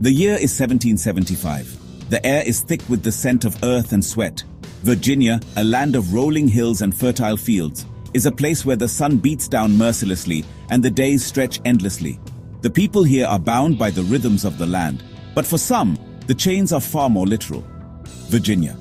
The year is 1775. The air is thick with the scent of earth and sweat. Virginia, a land of rolling hills and fertile fields, is a place where the sun beats down mercilessly and the days stretch endlessly. The people here are bound by the rhythms of the land, but for some, the chains are far more literal. Virginia.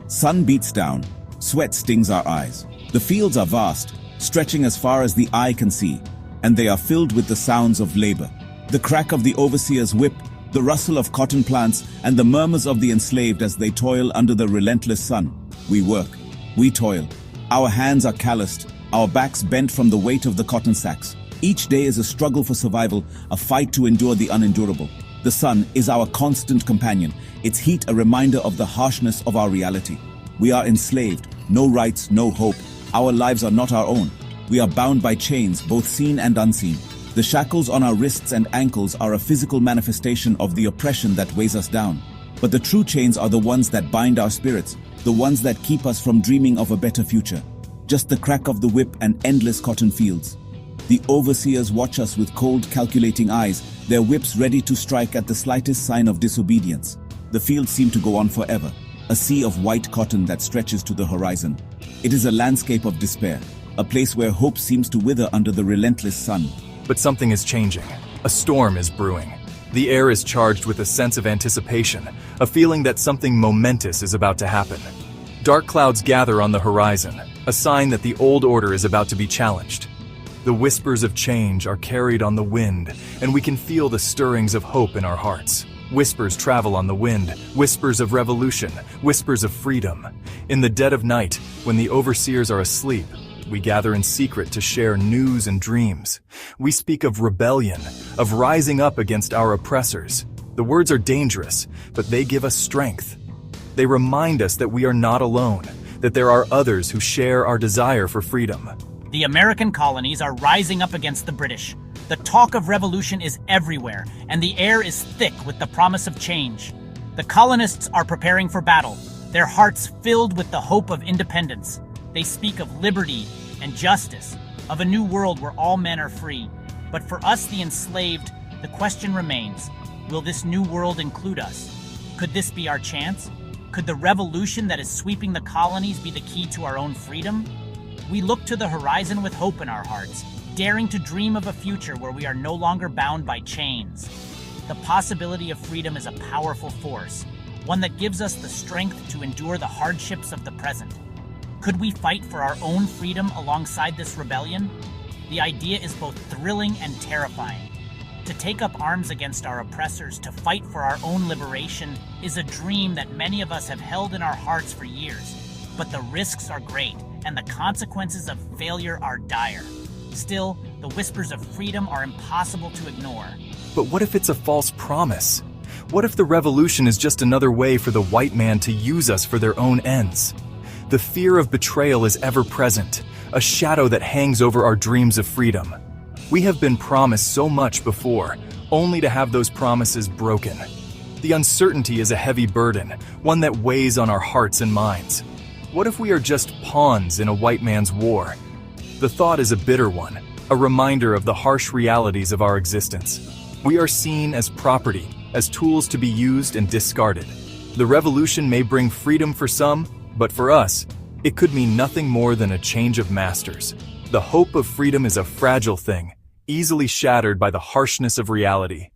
Sun beats down, sweat stings our eyes. The fields are vast, stretching as far as the eye can see, and they are filled with the sounds of labor. The crack of the overseer's whip, the rustle of cotton plants, and the murmurs of the enslaved as they toil under the relentless sun. We work, we toil. Our hands are calloused, our backs bent from the weight of the cotton sacks. Each day is a struggle for survival, a fight to endure the unendurable. The sun is our constant companion, its heat a reminder of the harshness of our reality. We are enslaved, no rights, no hope. Our lives are not our own. We are bound by chains, both seen and unseen. The shackles on our wrists and ankles are a physical manifestation of the oppression that weighs us down. But the true chains are the ones that bind our spirits, the ones that keep us from dreaming of a better future. Just the crack of the whip and endless cotton fields. The overseers watch us with cold, calculating eyes, their whips ready to strike at the slightest sign of disobedience. The fields seem to go on forever, a sea of white cotton that stretches to the horizon. It is a landscape of despair, a place where hope seems to wither under the relentless sun. But something is changing. A storm is brewing. The air is charged with a sense of anticipation, a feeling that something momentous is about to happen. Dark clouds gather on the horizon, a sign that the old order is about to be challenged. The whispers of change are carried on the wind, and we can feel the stirrings of hope in our hearts. Whispers travel on the wind, whispers of revolution, whispers of freedom. In the dead of night, when the overseers are asleep, we gather in secret to share news and dreams. We speak of rebellion, of rising up against our oppressors. The words are dangerous, but they give us strength. They remind us that we are not alone, that there are others who share our desire for freedom. The American colonies are rising up against the British. The talk of revolution is everywhere, and the air is thick with the promise of change. The colonists are preparing for battle, their hearts filled with the hope of independence. They speak of liberty and justice, of a new world where all men are free. But for us, the enslaved, the question remains, will this new world include us? Could this be our chance? Could the revolution that is sweeping the colonies be the key to our own freedom? We look to the horizon with hope in our hearts, daring to dream of a future where we are no longer bound by chains. The possibility of freedom is a powerful force, one that gives us the strength to endure the hardships of the present. Could we fight for our own freedom alongside this rebellion? The idea is both thrilling and terrifying. To take up arms against our oppressors, to fight for our own liberation, is a dream that many of us have held in our hearts for years. But the risks are great, and the consequences of failure are dire. Still, the whispers of freedom are impossible to ignore. But what if it's a false promise? What if the revolution is just another way for the white man to use us for their own ends? The fear of betrayal is ever present, a shadow that hangs over our dreams of freedom. We have been promised so much before, only to have those promises broken. The uncertainty is a heavy burden, one that weighs on our hearts and minds. What if we are just pawns in a white man's war? The thought is a bitter one, a reminder of the harsh realities of our existence. We are seen as property, as tools to be used and discarded. The revolution may bring freedom for some, but for us, it could mean nothing more than a change of masters. The hope of freedom is a fragile thing, easily shattered by the harshness of reality.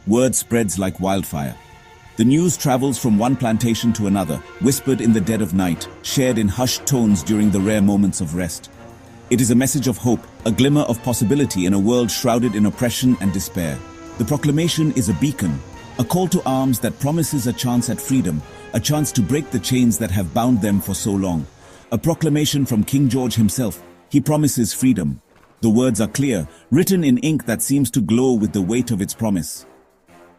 Word spreads like wildfire. The news travels from one plantation to another, whispered in the dead of night, shared in hushed tones during the rare moments of rest. It is a message of hope, a glimmer of possibility in a world shrouded in oppression and despair. The proclamation is a beacon, a call to arms that promises a chance at freedom, a chance to break the chains that have bound them for so long. A proclamation from King George himself. He promises freedom. The words are clear, written in ink that seems to glow with the weight of its promise.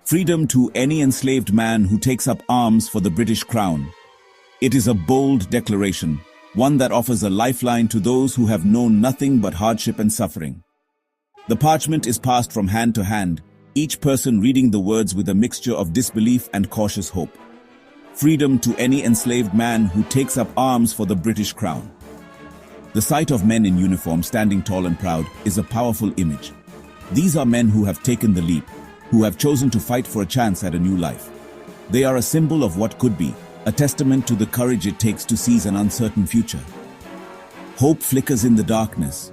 Freedom to any enslaved man who takes up arms for the British crown. It is a bold declaration, one that offers a lifeline to those who have known nothing but hardship and suffering. The parchment is passed from hand to hand, each person reading the words with a mixture of disbelief and cautious hope. Freedom to any enslaved man who takes up arms for the British crown. The sight of men in uniform standing tall and proud is a powerful image. These are men who have taken the leap, who have chosen to fight for a chance at a new life. They are a symbol of what could be, a testament to the courage it takes to seize an uncertain future. Hope flickers in the darkness.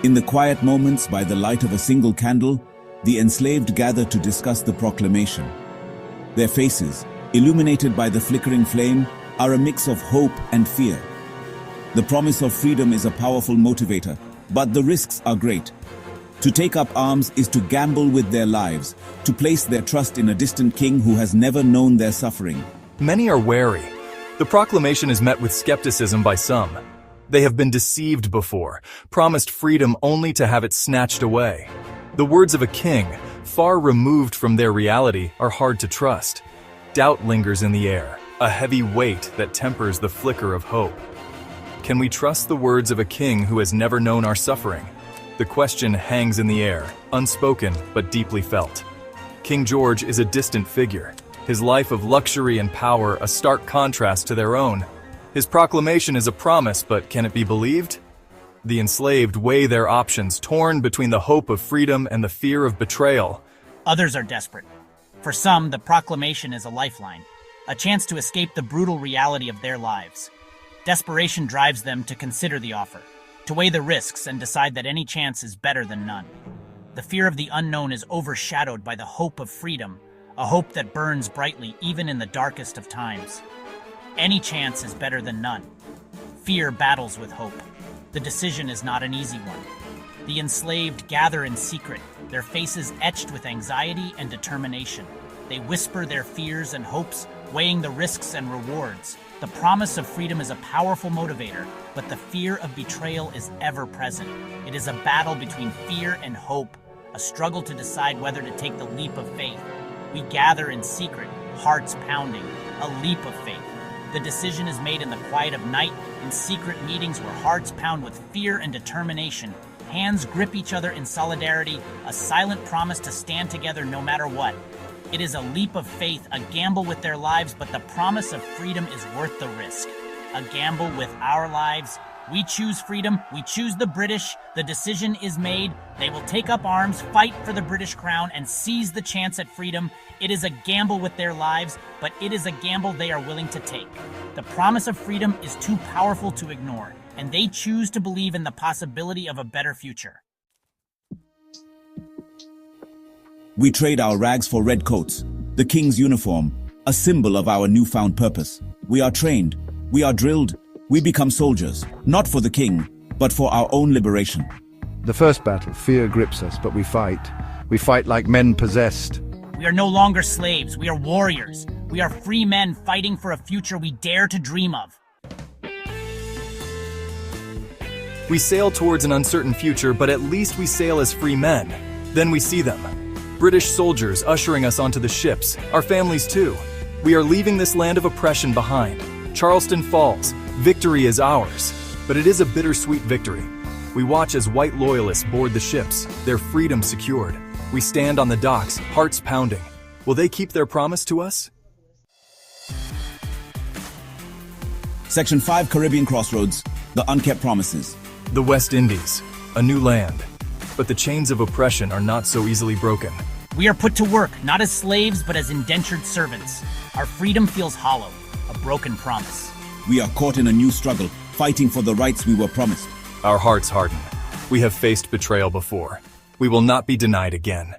In the quiet moments, by the light of a single candle, the enslaved gather to discuss the proclamation. Their faces, illuminated by the flickering flame, are a mix of hope and fear. The promise of freedom is a powerful motivator, but the risks are great. To take up arms is to gamble with their lives, to place their trust in a distant king who has never known their suffering. Many are wary. The proclamation is met with skepticism by some. They have been deceived before, promised freedom only to have it snatched away. The words of a king, far removed from their reality, are hard to trust. Doubt lingers in the air, a heavy weight that tempers the flicker of hope. Can we trust the words of a king who has never known our suffering? The question hangs in the air, unspoken but deeply felt. King George is a distant figure, his life of luxury and power a stark contrast to their own. His proclamation is a promise, but can it be believed? The enslaved weigh their options, torn between the hope of freedom and the fear of betrayal. Others are desperate. For some, the proclamation is a lifeline, a chance to escape the brutal reality of their lives. Desperation drives them to consider the offer, to weigh the risks and decide that any chance is better than none. The fear of the unknown is overshadowed by the hope of freedom, a hope that burns brightly even in the darkest of times. Any chance is better than none. Fear battles with hope. The decision is not an easy one. The enslaved gather in secret, their faces etched with anxiety and determination. They whisper their fears and hopes, weighing the risks and rewards. The promise of freedom is a powerful motivator, but the fear of betrayal is ever present. It is a battle between fear and hope, a struggle to decide whether to take the leap of faith. We gather in secret, hearts pounding, a leap of faith. The decision is made in the quiet of night, in secret meetings where hearts pound with fear and determination. Hands grip each other in solidarity, a silent promise to stand together no matter what. It is a leap of faith, a gamble with their lives, but the promise of freedom is worth the risk. A gamble with our lives. We choose freedom, we choose the British, the decision is made. They will take up arms, fight for the British crown, and seize the chance at freedom. It is a gamble with their lives, but it is a gamble they are willing to take. The promise of freedom is too powerful to ignore, and they choose to believe in the possibility of a better future. We trade our rags for red coats, the king's uniform, a symbol of our newfound purpose. We are trained, we are drilled, we become soldiers, not for the king, but for our own liberation. The first battle, fear grips us, but we fight. We fight like men possessed. We are no longer slaves, we are warriors. We are free men fighting for a future we dare to dream of. We sail towards an uncertain future, but at least we sail as free men. Then we see them. British soldiers ushering us onto the ships, our families too. We are leaving this land of oppression behind. Charleston falls. Victory is ours. But it is a bittersweet victory. We watch as white loyalists board the ships, their freedom secured. We stand on the docks, hearts pounding. Will they keep their promise to us? Section 5, Caribbean Crossroads, the Unkept Promises. The West Indies, a new land. But the chains of oppression are not so easily broken. We are put to work, not as slaves, but as indentured servants. Our freedom feels hollow, a broken promise. We are caught in a new struggle, fighting for the rights we were promised. Our hearts harden. We have faced betrayal before. We will not be denied again.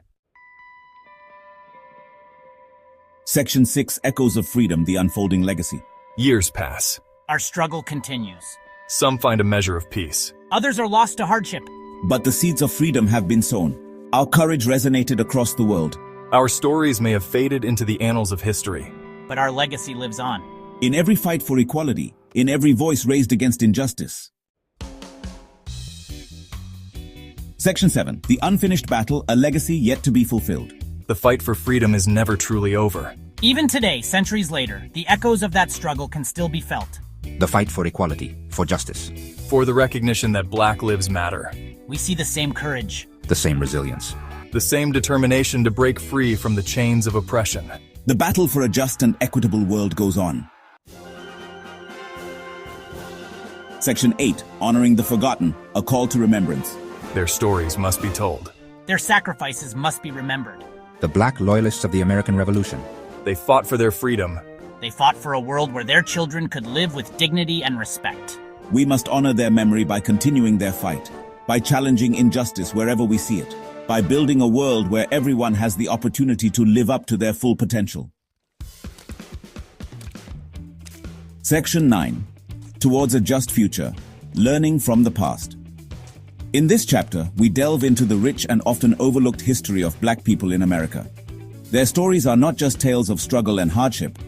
Section 6, Echoes of Freedom, the Unfolding Legacy. Years pass. Our struggle continues. Some find a measure of peace. Others are lost to hardship. But the seeds of freedom have been sown. Our courage resonated across the world. Our stories may have faded into the annals of history. But our legacy lives on. In every fight for equality, in every voice raised against injustice. Section 7, The Unfinished Battle, a Legacy Yet to be Fulfilled. The fight for freedom is never truly over. Even today, centuries later, the echoes of that struggle can still be felt. The fight for equality, for justice. For the recognition that Black lives matter. We see the same courage. The same resilience. The same determination to break free from the chains of oppression. The battle for a just and equitable world goes on. Section 8, Honoring the Forgotten, a Call to Remembrance. Their stories must be told. Their sacrifices must be remembered. The black loyalists of the American Revolution. They fought for their freedom. They fought for a world where their children could live with dignity and respect. We must honor their memory by continuing their fight, by challenging injustice wherever we see it, by building a world where everyone has the opportunity to live up to their full potential. Section 9. Towards a Just Future. Learning from the Past. In this chapter, we delve into the rich and often overlooked history of Black people in America. Their stories are not just tales of struggle and hardship,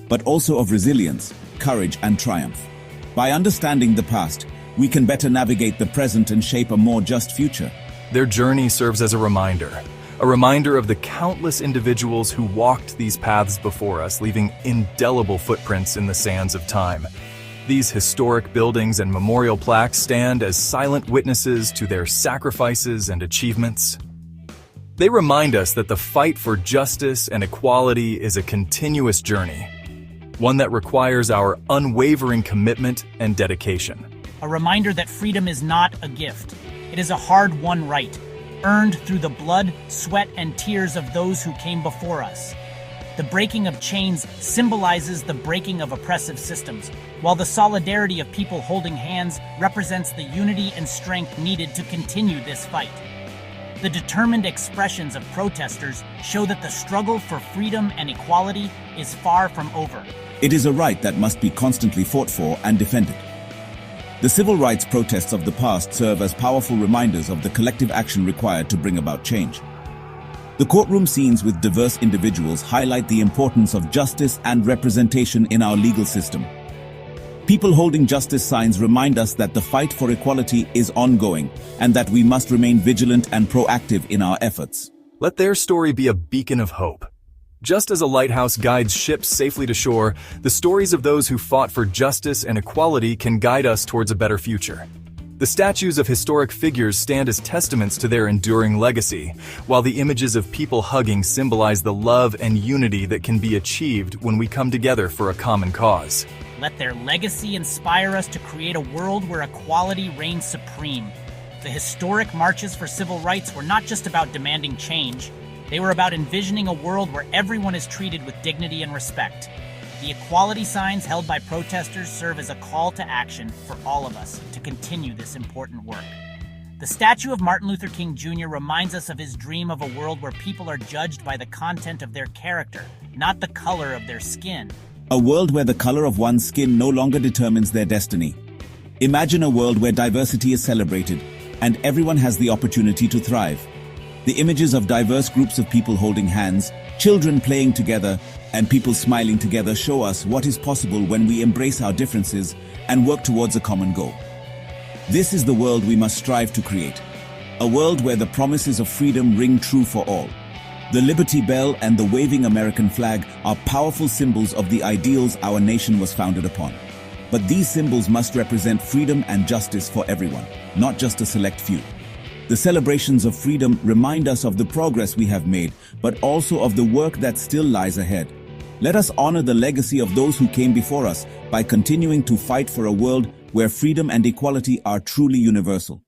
but also of resilience, courage, and triumph. By understanding the past, we can better navigate the present and shape a more just future. Their journey serves as a reminder of the countless individuals who walked these paths before us, leaving indelible footprints in the sands of time. These historic buildings and memorial plaques stand as silent witnesses to their sacrifices and achievements. They remind us that the fight for justice and equality is a continuous journey, one that requires our unwavering commitment and dedication. A reminder that freedom is not a gift. It is a hard-won right, earned through the blood, sweat, and tears of those who came before us. The breaking of chains symbolizes the breaking of oppressive systems, while the solidarity of people holding hands represents the unity and strength needed to continue this fight. The determined expressions of protesters show that the struggle for freedom and equality is far from over. It is a right that must be constantly fought for and defended. The civil rights protests of the past serve as powerful reminders of the collective action required to bring about change. The courtroom scenes with diverse individuals highlight the importance of justice and representation in our legal system. People holding justice signs remind us that the fight for equality is ongoing and that we must remain vigilant and proactive in our efforts. Let their story be a beacon of hope. Just as a lighthouse guides ships safely to shore, the stories of those who fought for justice and equality can guide us towards a better future. The statues of historic figures stand as testaments to their enduring legacy, while the images of people hugging symbolize the love and unity that can be achieved when we come together for a common cause. Let their legacy inspire us to create a world where equality reigns supreme. The historic marches for civil rights were not just about demanding change. They were about envisioning a world where everyone is treated with dignity and respect. The equality signs held by protesters serve as a call to action for all of us to continue this important work. The statue of Martin Luther King Jr. reminds us of his dream of a world where people are judged by the content of their character, not the color of their skin. A world where the color of one's skin no longer determines their destiny. Imagine a world where diversity is celebrated and everyone has the opportunity to thrive. The images of diverse groups of people holding hands, children playing together, and people smiling together show us what is possible when we embrace our differences and work towards a common goal. This is the world we must strive to create. A world where the promises of freedom ring true for all. The Liberty Bell and the waving American flag are powerful symbols of the ideals our nation was founded upon. But these symbols must represent freedom and justice for everyone, not just a select few. The celebrations of freedom remind us of the progress we have made, but also of the work that still lies ahead. Let us honor the legacy of those who came before us by continuing to fight for a world where freedom and equality are truly universal.